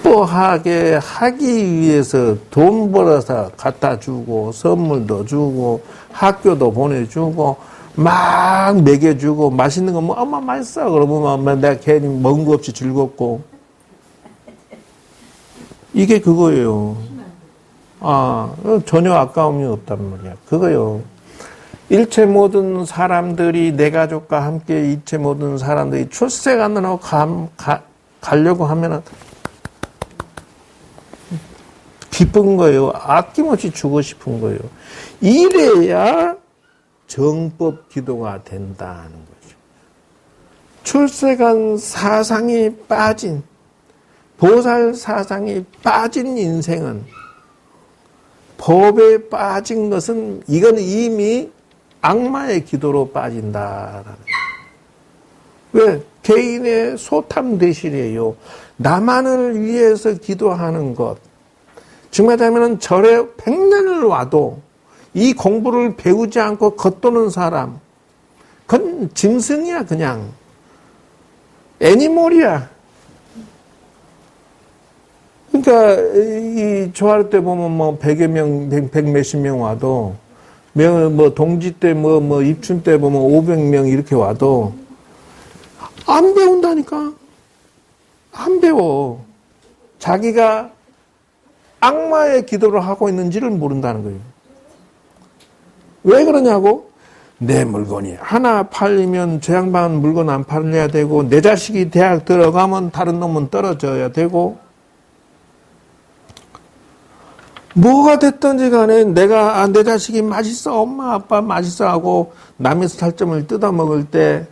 기뻐하게 하기 위해서 돈 벌어서 갖다 주고 선물도 주고 학교도 보내주고 막 먹여주고 맛있는 거 뭐 엄마 맛있어 그러면 내가 괜히 먹은 거 없이 즐겁고 이게 그거예요. 전혀 아까움이 없단 말이야. 그거요. 일체 모든 사람들이 내 가족과 함께 일체 모든 사람들이 출세관으로 가려고 하면은 기쁜 거예요. 아낌없이 주고 싶은 거예요. 이래야 정법 기도가 된다는 거죠. 출세관 사상이 빠진 보살 사상이 빠진 인생은 법에 빠진 것은 이건 이미 악마의 기도로 빠진다라는 거예요. 왜? 개인의 소탐대실이에요. 나만을 위해서 기도하는 것. 정말하면 절에 100년을 와도 이 공부를 배우지 않고 겉도는 사람, 그건 짐승이야 그냥. 애니멀이야. 그러니까 이 조할 때 보면 뭐 100여 명, 100 몇십 명 와도 뭐 동지 때 뭐 입춘 때 보면 500명 이렇게 와도 안 배운다니까. 안 배워. 자기가 악마의 기도를 하고 있는지를 모른다는 거예요. 왜 그러냐고? 내 물건이 하나 팔리면 저 양반 물건 안 팔려야 되고 내 자식이 대학 들어가면 다른 놈은 떨어져야 되고 뭐가 됐든지 간에 내가 내 자식이 맛있어 엄마 아빠 맛있어 하고 남의 살점을 뜯어먹을 때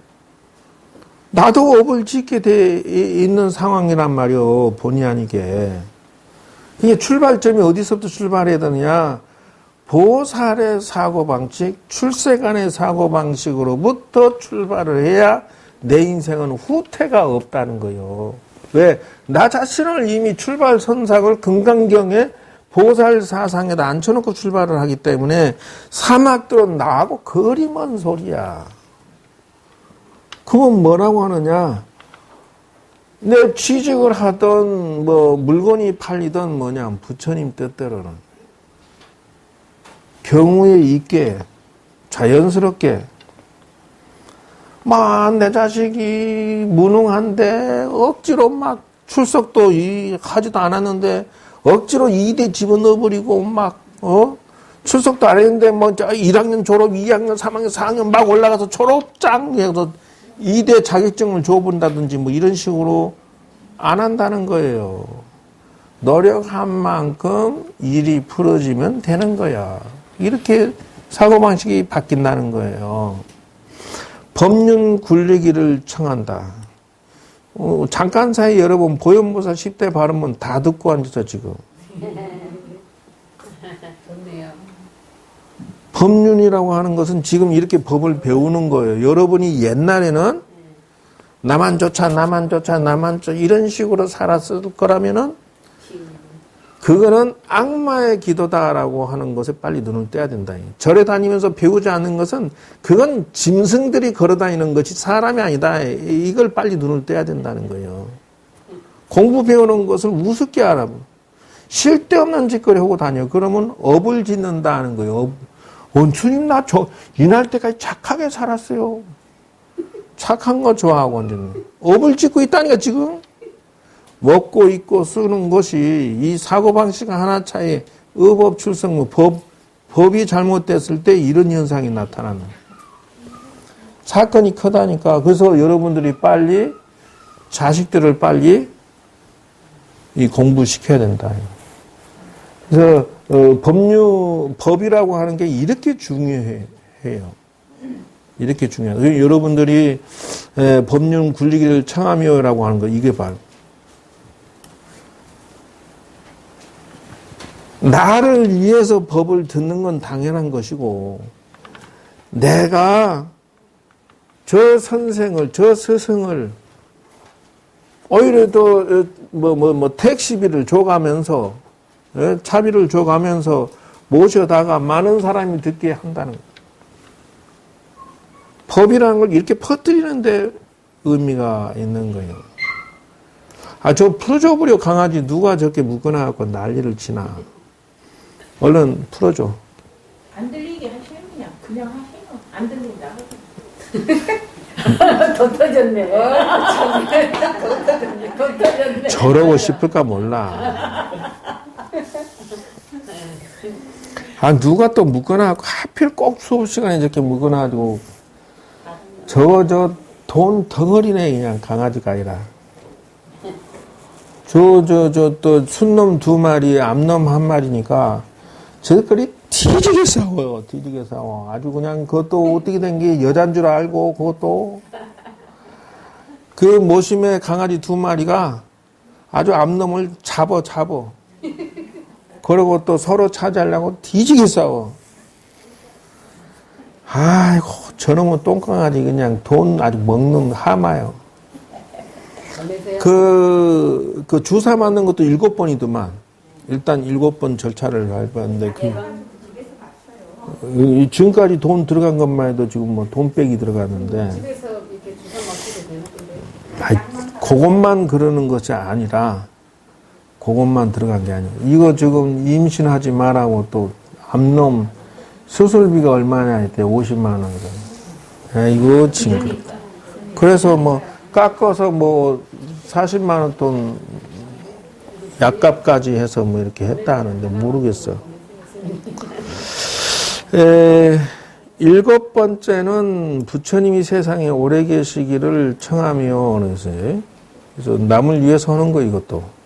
나도 업을 짓게 돼 있는 상황이란 말이요. 본의 아니게. 이게 출발점이 어디서부터 출발해야 되느냐. 보살의 사고방식, 출세관의 사고방식으로부터 출발을 해야 내 인생은 후퇴가 없다는 거예요. 왜? 나 자신을 이미 출발 선상을 금강경에 보살 사상에다 앉혀놓고 출발을 하기 때문에 사막들은 나하고 거리 먼 소리야. 그건 뭐라고 하느냐? 내 취직을 하던 뭐 물건이 팔리던 뭐냐 부처님 뜻대로는 경우에 있게 자연스럽게 막 내 자식이 무능한데 억지로 막 출석도 하지도 않았는데 억지로 2대 집어넣어버리고 막 출석도 안 했는데 뭐 1학년 졸업 2학년 3학년 4학년 막 올라가서 졸업장 해서 2대 자격증을 줘본다든지 뭐 이런 식으로 안 한다는 거예요. 노력한 만큼 일이 풀어지면 되는 거야. 이렇게 사고방식이 바뀐다는 거예요. 법륜 굴리기를 청한다. 잠깐 사이 여러분 보현보살 10대 발음은 다 듣고 앉아서 지금. 좋네요. 법륜이라고 하는 것은 지금 이렇게 법을 배우는 거예요. 여러분이 옛날에는 나만 쫓아 이런 식으로 살았을 거라면은 그거는 악마의 기도다라고 하는 것에 빨리 눈을 떼야 된다. 절에 다니면서 배우지 않는 것은 그건 짐승들이 걸어다니는 것이 사람이 아니다. 이걸 빨리 눈을 떼야 된다는 거예요. 공부 배우는 것을 우습게 알아. 쓸데없는 짓거리 하고 다녀. 그러면 업을 짓는다는 거예요. 원수님 나 이날 때까지 착하게 살았어요. 착한 거 좋아하고 완전 업을 짓고 있다니까 지금. 먹고 입고 쓰는 것이 이 사고방식 하나 차이 의법 출생무 법이 잘못됐을 때 이런 현상이 나타나는 사건이 크다니까. 그래서 여러분들이 빨리 자식들을 빨리 이 공부시켜야 된다. 그래서 법이라고 하는 게 이렇게 중요해요. 이렇게 중요해요. 여러분들이 법륜 굴리기를 청하며라고 하는 거 이게 바로 나를 위해서 법을 듣는 건 당연한 것이고 내가 저 선생을 저 스승을 오히려 더 택시비를 줘가면서 차비를 줘가면서 모셔다가 많은 사람이 듣게 한다는 거예요. 법이라는 걸 이렇게 퍼뜨리는 데 의미가 있는 거예요. 아, 저 풀어줘버려, 강아지. 누가 저렇게 묶어놔갖고 난리를 치나. 얼른 풀어줘. 안 들리게 하시면 그냥 하시면 안 들린다. 더 터졌네. 더 터졌네. 저러고 싶을까 몰라. 아, 누가 또 묶어놔갖고, 하필 꼭 수업 시간에 저렇게 묶어놔가지고, 저 돈 덩어리네, 그냥 강아지가 아니라. 또 순놈 2마리, 암놈 1마리니까, 저들끼리 뒤지게 싸워요. 뒤지게 싸워. 아주 그냥 그것도 어떻게 된 게 여잔 줄 알고, 그것도. 그 모심의 강아지 2마리가 아주 암놈을 잡어. 그러고 또 서로 차지하려고 뒤지게 싸워. 아이고, 저놈은 똥강아지 그냥 돈 아주 먹는 하마요. 그 주사 맞는 것도 7번이더만. 일단 7번 절차를 밟았는데, 지금까지 돈 들어간 것만 해도 지금 뭐 돈 빼기 들어가는데. 집에서 이렇게 주사 맞기도 되는 건데. 아이, 그것만 그러는 것이 아니라, 그것만 들어간 게 아니고, 이거 지금 임신하지 말라고 또, 암놈, 수술비가 얼마나 했대? 50만 원. 아이고, 징그럽다. 그래서 뭐, 깎아서 뭐, 40만 원 돈, 약값까지 해서 뭐 이렇게 했다 하는데, 모르겠어. 7번째는 부처님이 세상에 오래 계시기를 청하며, 그래서 남을 위해서 하는 거, 이것도.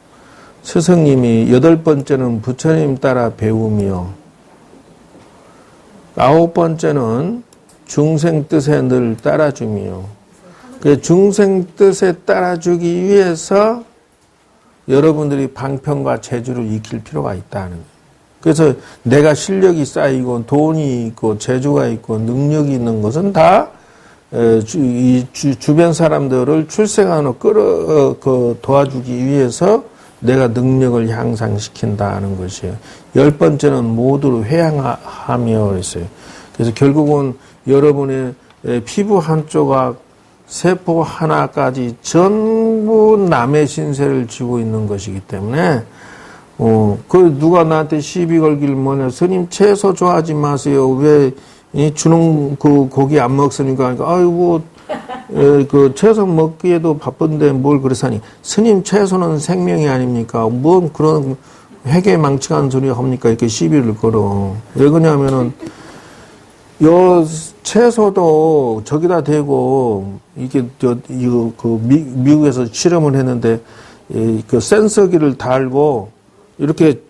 스승님이 8번째는 부처님 따라 배우며 9번째는 중생 뜻에 늘 따라주며 그 중생 뜻에 따라주기 위해서 여러분들이 방편과 재주를 익힐 필요가 있다는 거예요. 그래서 내가 실력이 쌓이고 돈이 있고 재주가 있고 능력이 있는 것은 다 주변 사람들을 출세간으로 도와주기 위해서 내가 능력을 향상시킨다는 것이에요. 10번째는 모두를 회양하며 그랬어요. 그래서 결국은 여러분의 피부 한 조각, 세포 하나까지 전부 남의 신세를 지고 있는 것이기 때문에, 누가 나한테 시비 걸길 뭐냐, 스님 채소 좋아하지 마세요. 왜, 주는 그 고기 안 먹습니까? 그러니까, 아이고, 그 채소 먹기에도 바쁜데 뭘 그래서니 스님 채소는 생명이 아닙니까? 뭔 그런 회계 망측한 소리 합니까? 이렇게 시비를 걸어. 왜 그러냐면은 요 채소도 저기다 대고 이게 이거 미국에서 실험을 했는데 그 센서기를 달고 이렇게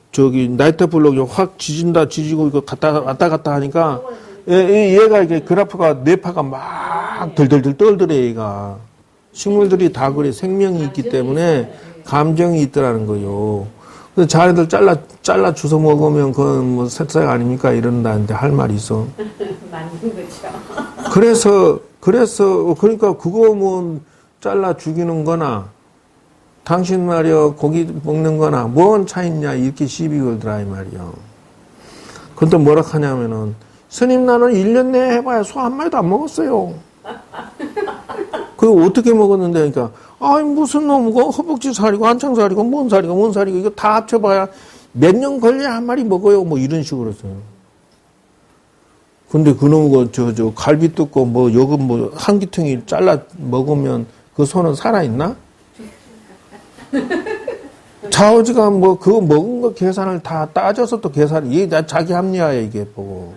나이트 블록이 확 지지고 이거 왔다 갔다 하니까 얘가 이게 그래프가 뇌파가 막 덜덜덜 떨더래 얘가. 식물들이 다 그래 생명이 있기 때문에 감정이 있더라는 거요. 그래서 자네들 잘라 주워 먹으면 그건 뭐 색색 아닙니까 이런다는데 할 말이 있어. 맞는 거죠. 그러니까 그거 뭐 잘라 죽이는 거나 당신 말이여 고기 먹는 거나 뭔 차이 있냐 이렇게 시비 걸더라 이 말이요. 근데 뭐라 하냐면은 스님 나는 1년 내에 해봐야 소 한 마리도 안 먹었어요. 그거 어떻게 먹었는데 그러니까 아이 무슨 놈이고 허벅지 살이고 한창 살이고 뭔 살이고 이거 다 합쳐봐야 몇 년 걸려야 한 마리 먹어요. 뭐 이런 식으로 했어요. 근데 그놈거 저 갈비 뜯고 뭐 요금 뭐 한 기퉁이 잘라 먹으면 그 소는 살아있나? 자오지가 뭐 그거 먹은 거 계산을 다 따져서 또 이게 자기 합리화야 이게 보고.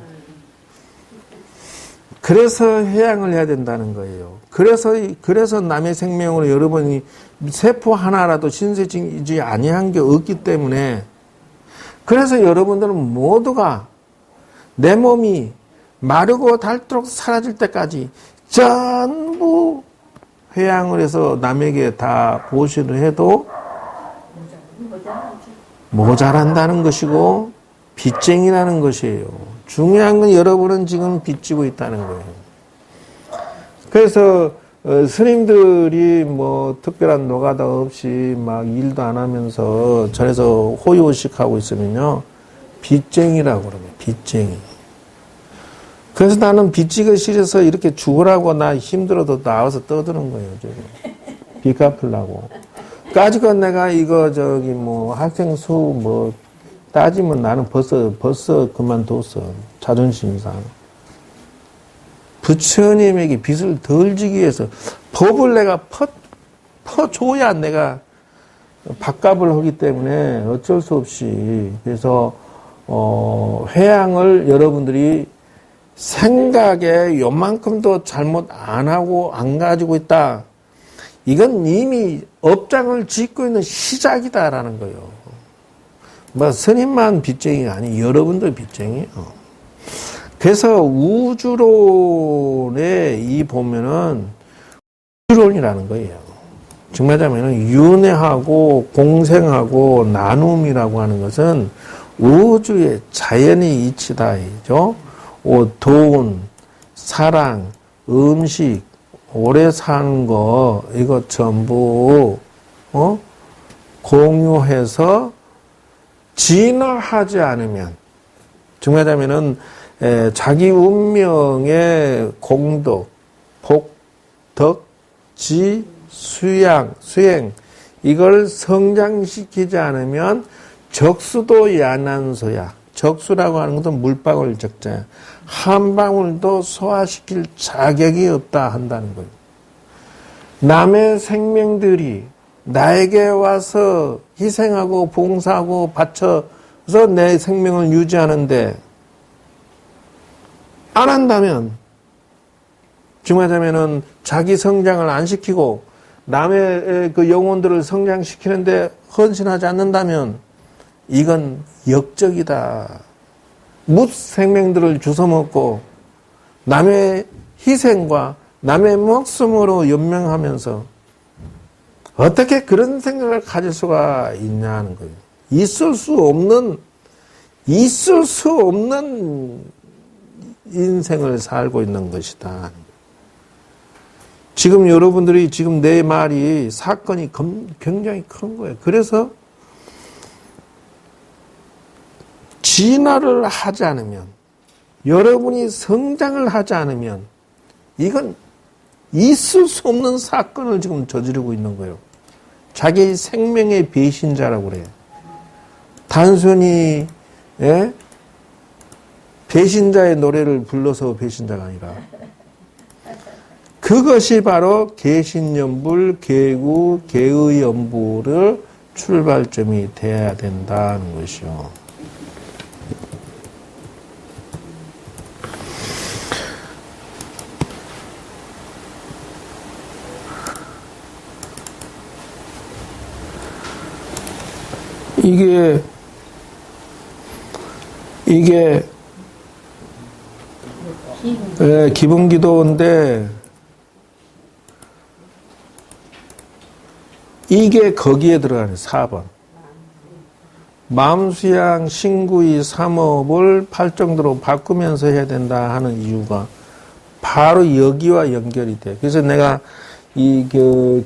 그래서 회양을 해야 된다는 거예요. 그래서 남의 생명으로 여러분이 세포 하나라도 신세지지 아니한 게 없기 때문에 그래서 여러분들은 모두가 내 몸이 마르고 닳도록 사라질 때까지 전부 회양을 해서 남에게 다 보시를 해도 모자란다는 것이고 빚쟁이라는 것이에요. 중요한 건 여러분은 지금 빚지고 있다는 거예요. 그래서 스님들이 뭐 특별한 노가다 없이 막 일도 안 하면서 절에서 호의호식하고 있으면요 빚쟁이라고 그러면 빚쟁이. 그래서 나는 빚지기 싫어서 이렇게 죽으라고 나 힘들어도 나와서 떠드는 거예요. 지금. 빚 갚으려고. 까짓건 내가 이거 학생 수 따지면 나는 벌써 그만뒀어. 자존심상. 부처님에게 빚을 덜 지기 위해서 법을 내가 퍼줘야 내가 밥값을 하기 때문에 어쩔 수 없이. 그래서, 회양을 여러분들이 생각에 요만큼도 잘못 안 하고 안 가지고 있다. 이건 이미 업장을 짓고 있는 시작이다라는 거예요. 스님만 빚쟁이가 아니 여러분도 빚쟁이에요. 그래서 우주론에 보면은 우주론이라는 거예요. 정말 하자면은 윤회하고 공생하고 나눔이라고 하는 것은 우주의 자연의 이치다이죠. 돈, 사랑, 음식, 오래 사는 거 이거 전부 공유해서 진화하지 않으면 정말 하자면은 자기 운명의 공덕, 복, 덕, 지, 수행 이걸 성장시키지 않으면 적수도 야난소야. 적수라고 하는 것은 물방울 적자야. 한 방울도 소화시킬 자격이 없다 한다는 거예요. 남의 생명들이 나에게 와서 희생하고 봉사하고 바쳐서 내 생명을 유지하는데 안 한다면 정말하자면은 자기 성장을 안 시키고 남의 그 영혼들을 성장시키는데 헌신하지 않는다면 이건 역적이다. 묻생명들을 주워먹고 남의 희생과 남의 목숨으로 연명하면서 어떻게 그런 생각을 가질 수가 있냐는 거예요. 있을 수 없는 인생을 살고 있는 것이다. 지금 여러분들이 지금 내 말이 사건이 굉장히 큰 거예요. 그래서 진화를 하지 않으면 여러분이 성장을 하지 않으면 이건 있을 수 없는 사건을 지금 저지르고 있는 거예요. 자기 생명의 배신자라고 그래요. 단순히 배신자의 노래를 불러서 배신자가 아니라 그것이 바로 개신연불, 개구, 개의연불의 출발점이 돼야 된다는 것이요. 이게 기분기도인데 이게 거기에 들어가는 4번. 마음수양 신구의 3업을 팔정도로 바꾸면서 해야 된다 하는 이유가 바로 여기와 연결이 돼. 그래서 내가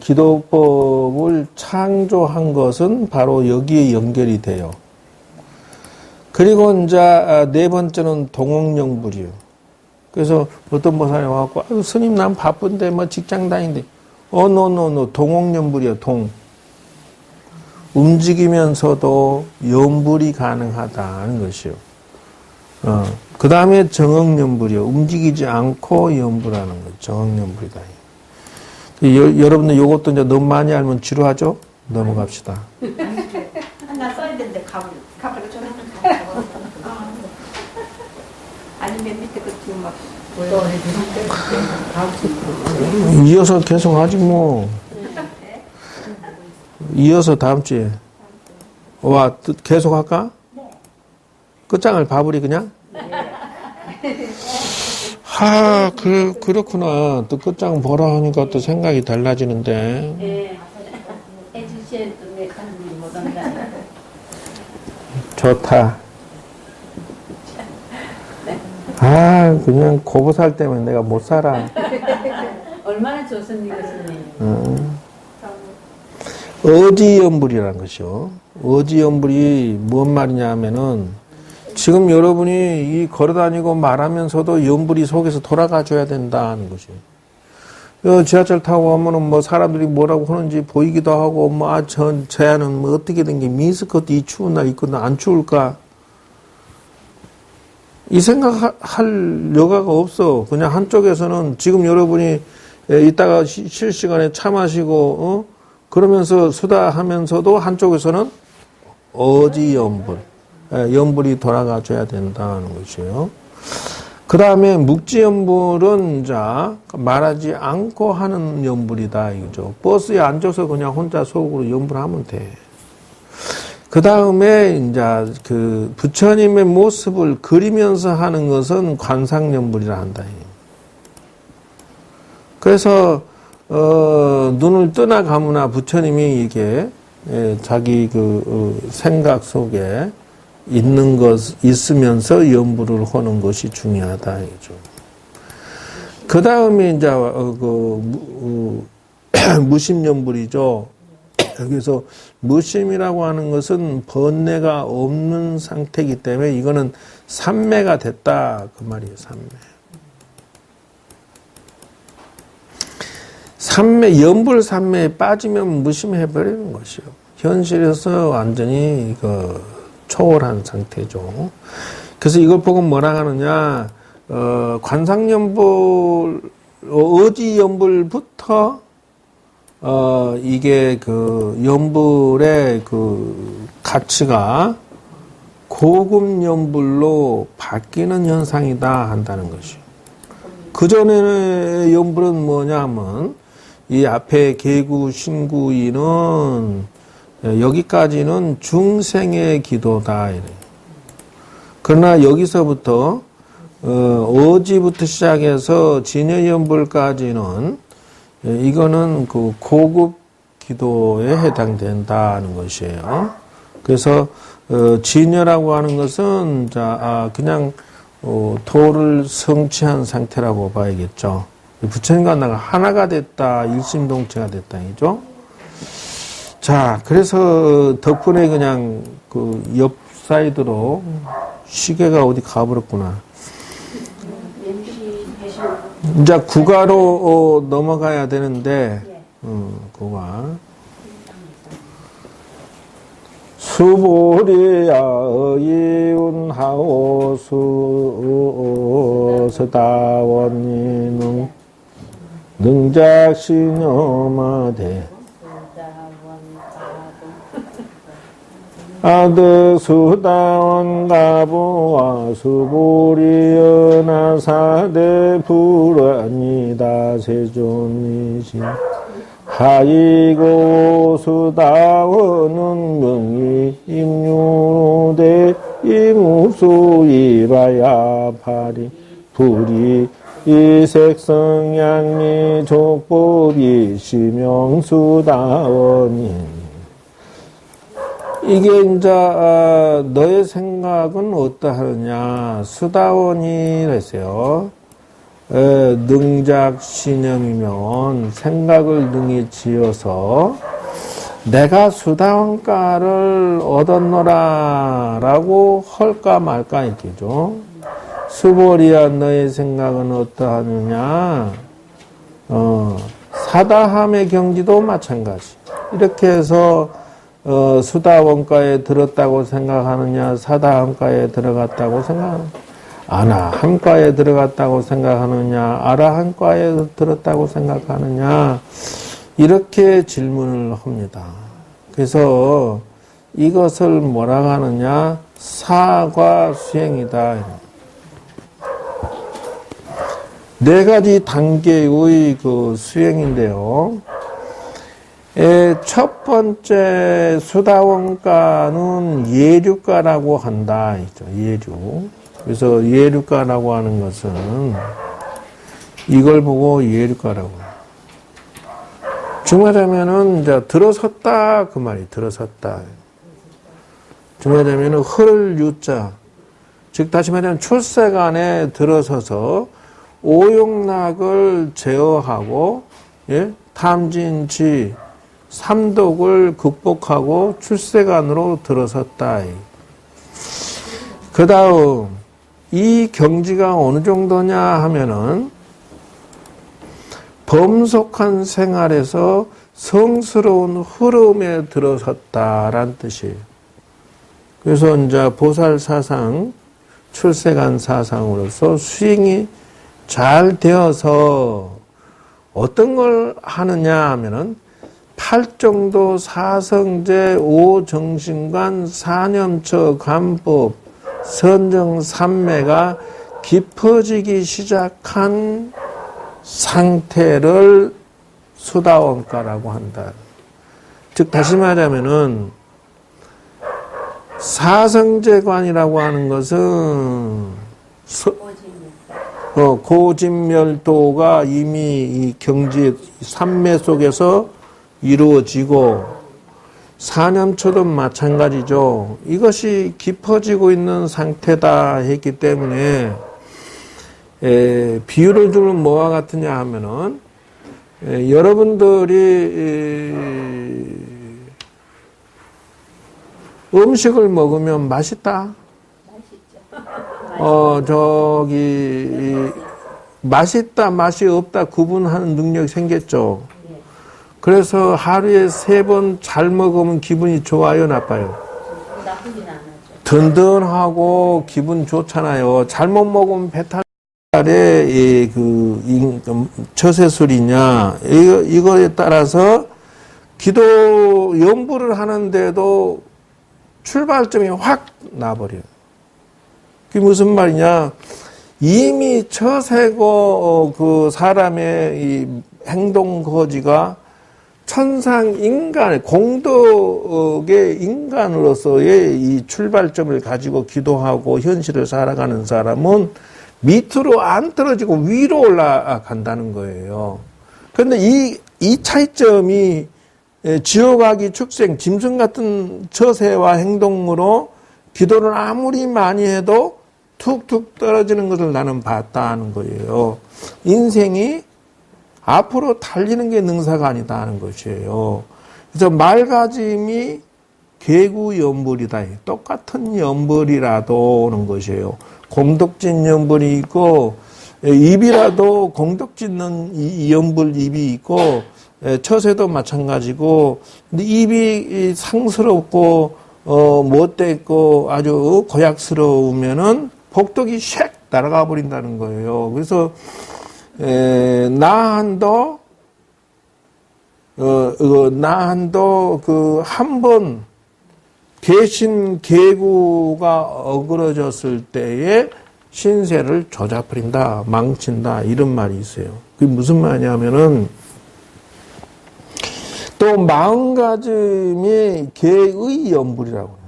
기도법을 창조한 것은 바로 여기에 연결이 돼요. 그리고 이제 네 번째는 동옥영불이요. 그래서 어떤 보살이 와갖고, 스님 난 바쁜데 직장 다니는데, 노 동옥연불이야. 움직이면서도 연불이 가능하다는 것이요. 그 다음에 정억연불이요. 움직이지 않고 연불하는 것. 정억연불이다. 여러분들 요것도 이제 너무 많이 알면 지루하죠? 넘어갑시다. 하나 써야 되는데 가버려 좀 아니 맨 밑에 그 뒤에 막 이어서 계속 하지 뭐. 이어서 다음 주에 계속 할까? 끝장을 봐버리 그냥? 그렇구나. 또 끝장 보라 하니까 또 생각이 달라지는데. 좋다. 그냥 고보살 때문에 내가 못 살아. 얼마나 좋습니까, 스님? 어지연불이라는 것이요. 어지연불이 뭔 말이냐 하면은 지금 여러분이 걸어다니고 말하면서도 연불이 속에서 돌아가 줘야 된다는 것이에요. 지하철 타고 가면은 뭐 사람들이 뭐라고 하는지 보이기도 하고, 뭐, 쟤는 뭐 어떻게 된 게 미니스커트 이 추운 날 입고 안 추울까? 이 생각할 여가가 없어. 그냥 한쪽에서는 지금 여러분이 이따가 실시간에 차 마시고, 그러면서 수다 하면서도 한쪽에서는 어지연불, 연불이 돌아가 줘야 된다는 것이에요. 그 다음에 묵지연불은 자 말하지 않고 하는 연불이다 이거죠. 버스에 앉아서 그냥 혼자 속으로 연불하면 돼. 그 다음에 이제 그 부처님의 모습을 그리면서 하는 것은 관상연불이라 한다. 그래서 눈을 뜨나 감으나 부처님이 이게 자기 생각 속에 있는 것, 있으면서 연불을 하는 것이 중요하다, 이죠. 그 다음에 이제, 무심연불이죠. 여기서 무심이라고 하는 것은 번뇌가 없는 상태이기 때문에 이거는 삼매가 됐다, 그 말이에요, 삼매. 연불 삼매에 빠지면 무심해버리는 것이요. 현실에서 완전히 초월한 상태죠. 그래서 이걸 보고 뭐라 하느냐, 관상연불, 어지연불부터, 이게 연불의 가치가 고급연불로 바뀌는 현상이다 한다는 것이요. 그전의 연불은 뭐냐 하면, 이 앞에 계구, 신구이는 여기까지는 중생의 기도다. 이래. 그러나 여기서부터 어지부터 시작해서 진여연불까지는 이거는 고급 기도에 해당된다는 것이에요. 그래서 진여라고 하는 것은 그냥 도를 성취한 상태라고 봐야겠죠. 부처님과 나가 하나가 됐다, 일심동체가 됐다, 이죠. 자, 그래서 덕분에 그냥 옆 사이드로 시계가 어디 가버렸구나. 이제 국가로 넘어가야 되는데, 국가. 수보리야 이운하오수 서다원이능 능작신여마대 아드수다원가부와 수보리연하사대 불안이다 세존이신 하이고 수다원은 명이 임유대 이무수이바야 파리 불이 이색성양리 족법이 시명수다원인 이게 이제 너의 생각은 어떠하느냐 수다원이라 했어요. 능작신념이면 생각을 능히 지어서 내가 수다원가를 얻었노라 라고 헐까 말까 있겠죠. 수보리야 너의 생각은 어떠하느냐 사다함의 경지도 마찬가지. 이렇게 해서 수다원가에 들었다고 생각하느냐 사다함가에 들어갔다고 생각하느냐 아나함과에 들어갔다고 생각하느냐 아라함과에 들었다고 생각하느냐 이렇게 질문을 합니다. 그래서 이것을 뭐라고 하느냐 사과 수행이다. 네 가지 단계의 수행인데요. 첫 번째 수다원가는 예류가라고 한다. 예류. 그래서 예류가라고 하는 것은 이걸 보고 예류가라고. 중화자면은 이제 들어섰다 그 말이 들어섰다. 중화자면은 흐를 유자. 즉 다시 말하면 출세간에 들어서서 오욕락을 제어하고 탐진치 삼독을 극복하고 출세간으로 들어섰다. 그 다음 이 경지가 어느 정도냐 하면은 범속한 생활에서 성스러운 흐름에 들어섰다란 뜻이에요. 그래서 이제 보살 사상, 출세간 사상으로서 수행이 잘 되어서 어떤 걸 하느냐 하면은 팔정도 사성제 오정신관 사념처 관법 선정 삼매가 깊어지기 시작한 상태를 수다원가라고 한다. 즉 다시 말하면은 사성제관이라고 하는 것은 고진멸도가 이미 이 경지 삼매 속에서 이루어지고 사념처도 마찬가지죠. 이것이 깊어지고 있는 상태다 했기 때문에 비유를 주면 뭐와 같으냐 하면은 여러분들이 음식을 먹으면 맛있다. 맛있다, 맛이 없다 구분하는 능력이 생겼죠. 그래서 하루에 3번 잘 먹으면 기분이 좋아요, 나빠요? 나쁘진 않아죠. 든든하고 기분 좋잖아요. 잘못 먹으면 배탈에 처세술이냐 이거에 따라서 기도 연부를 하는데도 출발점이 확 나버려요. 그게 무슨 말이냐? 이미 처세고 그 사람의 이 행동 거지가 천상 인간, 공덕의 인간으로서의 이 출발점을 가지고 기도하고 현실을 살아가는 사람은 밑으로 안 떨어지고 위로 올라간다는 거예요. 그런데 이 차이점이 지옥아기 축생, 짐승 같은 처세와 행동으로 기도를 아무리 많이 해도 툭툭 떨어지는 것을 나는 봤다는 거예요. 인생이 앞으로 달리는 게 능사가 아니다 하는 것이에요. 그래서 맑아짐이 괴구 연불이다. 똑같은 연불이라도 오는 것이에요. 공덕진 연불이 있고 입이라도 공덕짓는 이 연불 입이 있고 처세도 마찬가지고 근데 입이 상스럽고 못됐고 아주 고약스러우면은 복덕이 샥 날아가 버린다는 거예요. 그래서 나한도 그 한 번 개신 개구가 어그러졌을 때에 신세를 조잡버린다, 망친다 이런 말이 있어요. 그게 무슨 말이냐면은 또 마음가짐이 개의 연불이라고 해요.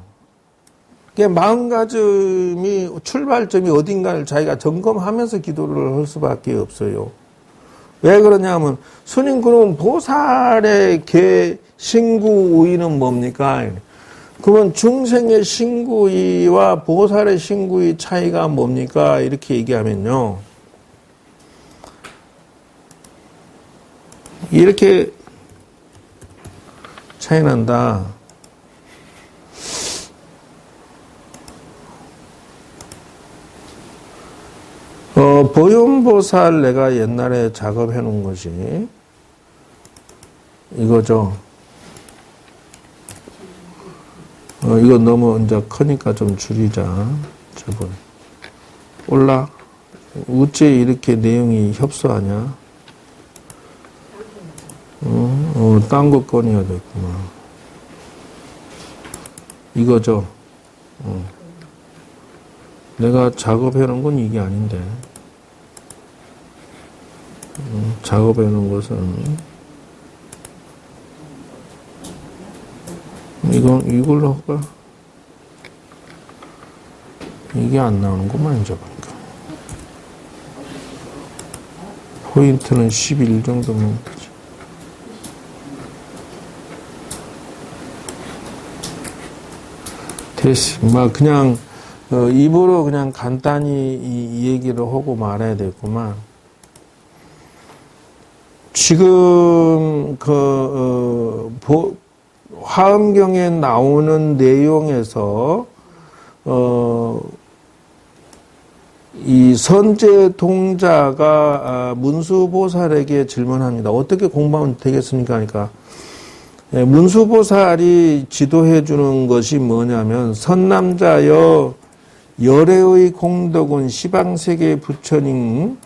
마음가짐이 출발점이 어딘가를 자기가 점검하면서 기도를 할 수밖에 없어요. 왜 그러냐면 스님 그럼 보살의 개 신구의는 뭡니까? 그러면 중생의 신구의와 보살의 신구의 차이가 뭡니까? 이렇게 얘기하면요. 이렇게 차이 난다. 보현보살 내가 옛날에 작업해 놓은 것이 이거죠. 이거 너무 이제 크니까 좀 줄이자. 저번 올라. 어째 이렇게 내용이 협소하냐? 딴 거 꺼내야 되겠구나. 이거죠. 내가 작업해 놓은 건 이게 아닌데. 작업해 놓은 것은 이걸로 할까? 이게 안 나오는구만, 이제 보니까. 포인트는 11 정도면 되지. 됐어. 막 그냥 입으로 그냥 간단히 이 얘기를 하고 말아야 되겠구만. 지금 화엄경에 나오는 내용에서 이 선제 동자가 문수보살에게 질문합니다. 어떻게 공부하면 되겠습니까? 그러니까 문수보살이 지도해 주는 것이 뭐냐면 선남자여 열애의 공덕은 시방세계 부처님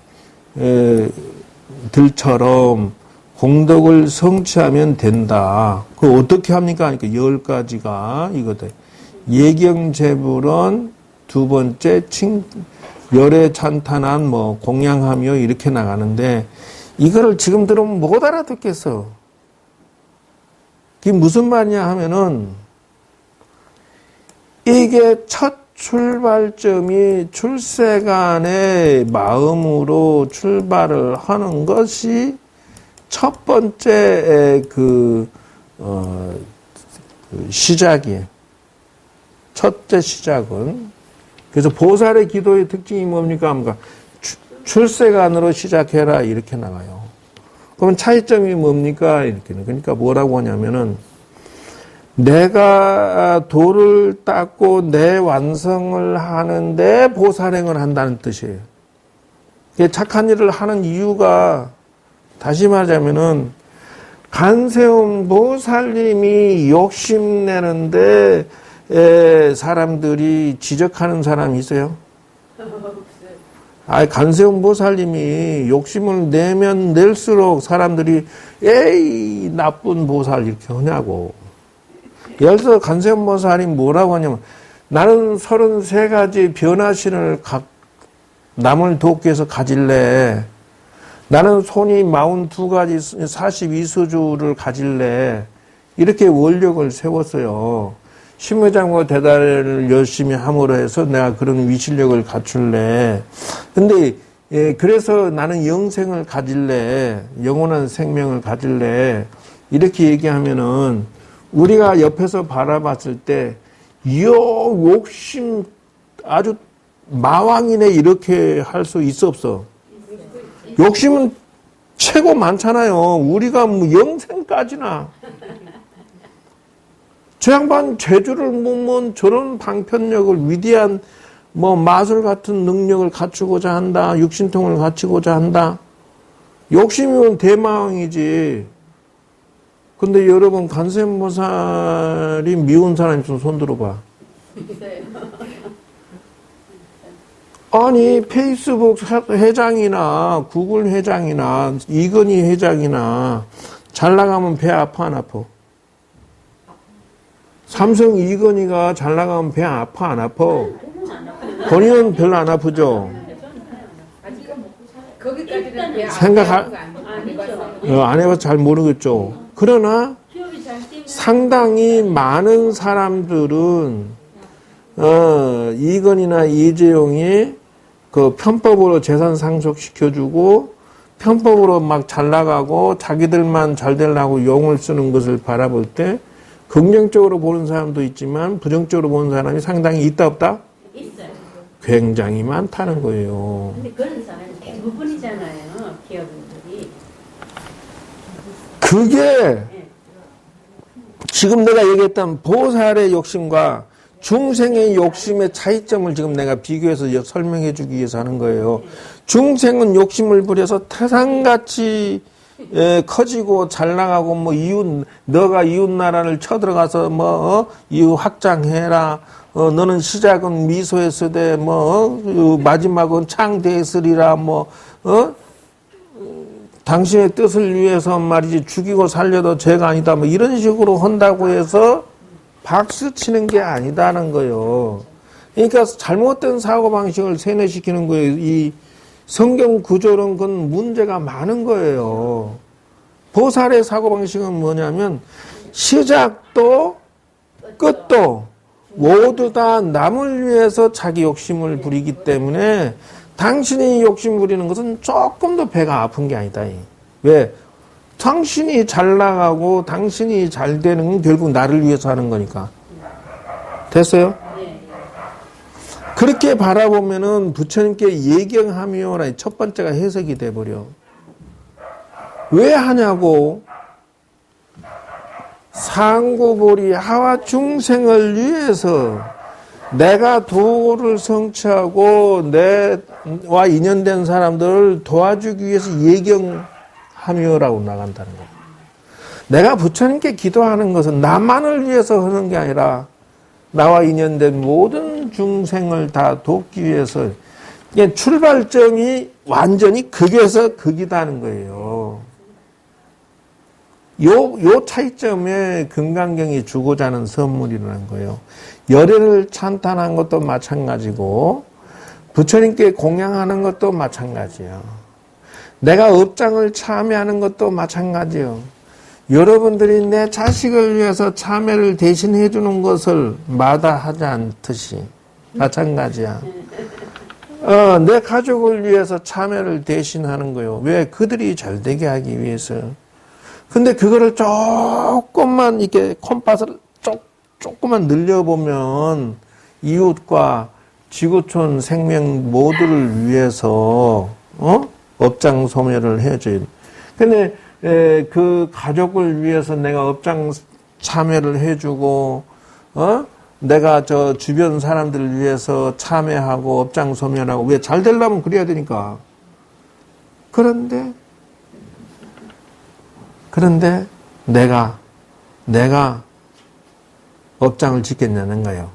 들처럼 공덕을 성취하면 된다. 그거 어떻게 합니까? 그러니까 10가지가 이거다. 예경제불원, 두 번째 열애 찬탄한 공양하며 이렇게 나가는데 이거를 지금 들으면 못 알아듣겠어. 그게 무슨 말이냐 하면은 이게 첫 출발점이 출세간의 마음으로 출발을 하는 것이 첫 번째 시작이에요. 첫째 시작은. 그래서 보살의 기도의 특징이 뭡니까? 출세간으로 시작해라 이렇게 나가요. 그러면 차이점이 뭡니까? 이렇게. 그러니까 뭐라고 하냐면은 내가 도를 닦고 내 완성을 하는데 보살행을 한다는 뜻이에요. 착한 일을 하는 이유가 다시 말하자면은 간세음 보살님이 욕심내는데 사람들이 지적하는 사람이 있어요? 간세음 보살님이 욕심을 내면 낼수록 사람들이 에이 나쁜 보살 이렇게 하냐고. 예를 들어 간세음 보살이 뭐라고 하냐면 나는 33가지 변화신을 남을 돕기 위해서 가질래. 나는 손이 42가지 42수주를 가질래. 이렇게 원력을 세웠어요. 신무장과 대달을 열심히 함으로 해서 내가 그런 위실력을 갖출래. 근데 그래서 나는 영생을 가질래. 영원한 생명을 가질래. 이렇게 얘기하면은 우리가 옆에서 바라봤을 때 욕심 아주 마왕이네 이렇게 할 수 있어 없어? 욕심은 최고 많잖아요. 우리가 영생까지나. 저 양반 재주를 모으면 저런 방편력을 위대한 마술 같은 능력을 갖추고자 한다. 육신통을 갖추고자 한다. 욕심이면 대마왕이지. 근데 여러분 간세음보살이 미운 사람 있으면 손 들어봐. 아니 페이스북 회장이나 구글 회장이나 이건희 회장이나 잘 나가면 배 아파 안 아파? 삼성 이건희가 잘 나가면 배 아파 안 아파? 건희는 별로 안 아프죠? 안 해봐서 잘 모르겠죠. 그러나 상당히 많은 사람들은 이건희나 이재용이 그 편법으로 재산 상속시켜주고 편법으로 막 잘 나가고 자기들만 잘 되려고 용을 쓰는 것을 바라볼 때 긍정적으로 보는 사람도 있지만 부정적으로 보는 사람이 상당히 있다 없다? 있어요. 굉장히 많다는 거예요. 근데 그런 사람이 대부분이잖아요. 기업인들이. 그게 지금 내가 얘기했던 보살의 욕심과 중생의 욕심의 차이점을 지금 내가 비교해서 설명해 주기 위해서 하는 거예요. 중생은 욕심을 부려서 태산같이 커지고 잘 나가고 너가 이웃 나라를 쳐들어가서 이웃 확장해라. 너는 시작은 미소에 쓰되 마지막은 창대에 쓰리라. 당신의 뜻을 위해서 말이지 죽이고 살려도 죄가 아니다. 이런 식으로 한다고 해서 박수 치는 게 아니다는 거예요. 그러니까 잘못된 사고방식을 세뇌시키는 거예요. 이 성경 구조는 그건 문제가 많은 거예요. 보살의 사고방식은 뭐냐면 시작도 끝도 모두 다 남을 위해서 자기 욕심을 부리기 때문에 당신이 욕심 부리는 것은 조금 더 배가 아픈 게 아니다. 왜? 당신이 잘 나가고 당신이 잘 되는 건 결국 나를 위해서 하는 거니까. 됐어요? 그렇게 바라보면은 부처님께 예경하며라 첫 번째가 해석이 돼버려. 왜 하냐고? 상구보리 하와 중생을 위해서 내가 도를 성취하고 내와 인연된 사람들을 도와주기 위해서 예경하며라고 나간다는 거예요. 내가 부처님께 기도하는 것은 나만을 위해서 하는 게 아니라 나와 인연된 모든 중생을 다 돕기 위해서 출발점이 완전히 극에서 극이다는 거예요. 요 차이점에 금강경이 주고자 하는 선물이라는 거예요. 열애를 찬탄한 것도 마찬가지고 부처님께 공양하는 것도 마찬가지예요. 내가 업장을 참여하는 것도 마찬가지예요. 여러분들이 내 자식을 위해서 참여를 대신해 주는 것을 마다하지 않듯이 마찬가지야. 내 가족을 위해서 참여를 대신하는 거예요. 왜? 그들이 잘 되게 하기 위해서. 근데 그거를 조금만 이렇게 콤팥을 조금만 늘려보면 이웃과 지구촌 생명 모두를 위해서 업장 소멸을 해줘요. 근데 그 가족을 위해서 내가 업장 참여를 해주고 내가 저 주변 사람들을 위해서 참여하고 업장 소멸하고 왜 잘 되려면 그래야 되니까. 그런데 내가 업장을 짓겠냐는 거예요.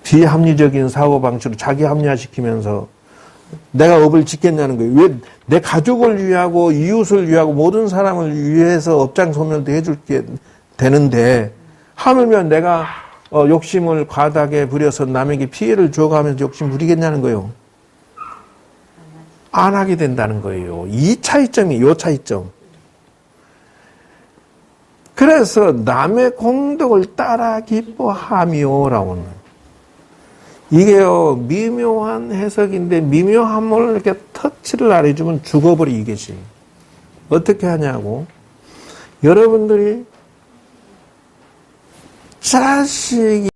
비합리적인 사고방식으로 자기 합리화시키면서 내가 업을 짓겠냐는 거예요. 왜 내 가족을 위하고 이웃을 위하고 모든 사람을 위해서 업장 소멸도 해줄게 되는데 하물며 내가 욕심을 과다하게 부려서 남에게 피해를 줘가면서 욕심 부리겠냐는 거예요. 안 하게 된다는 거예요. 이 차이점이 요 차이점. 그래서 남의 공덕을 따라 기뻐하며라고 하는 이게요 미묘한 해석인데 미묘함을 이렇게 터치를 안 해주면 죽어버리겠지. 어떻게 하냐고. 여러분들이 자식이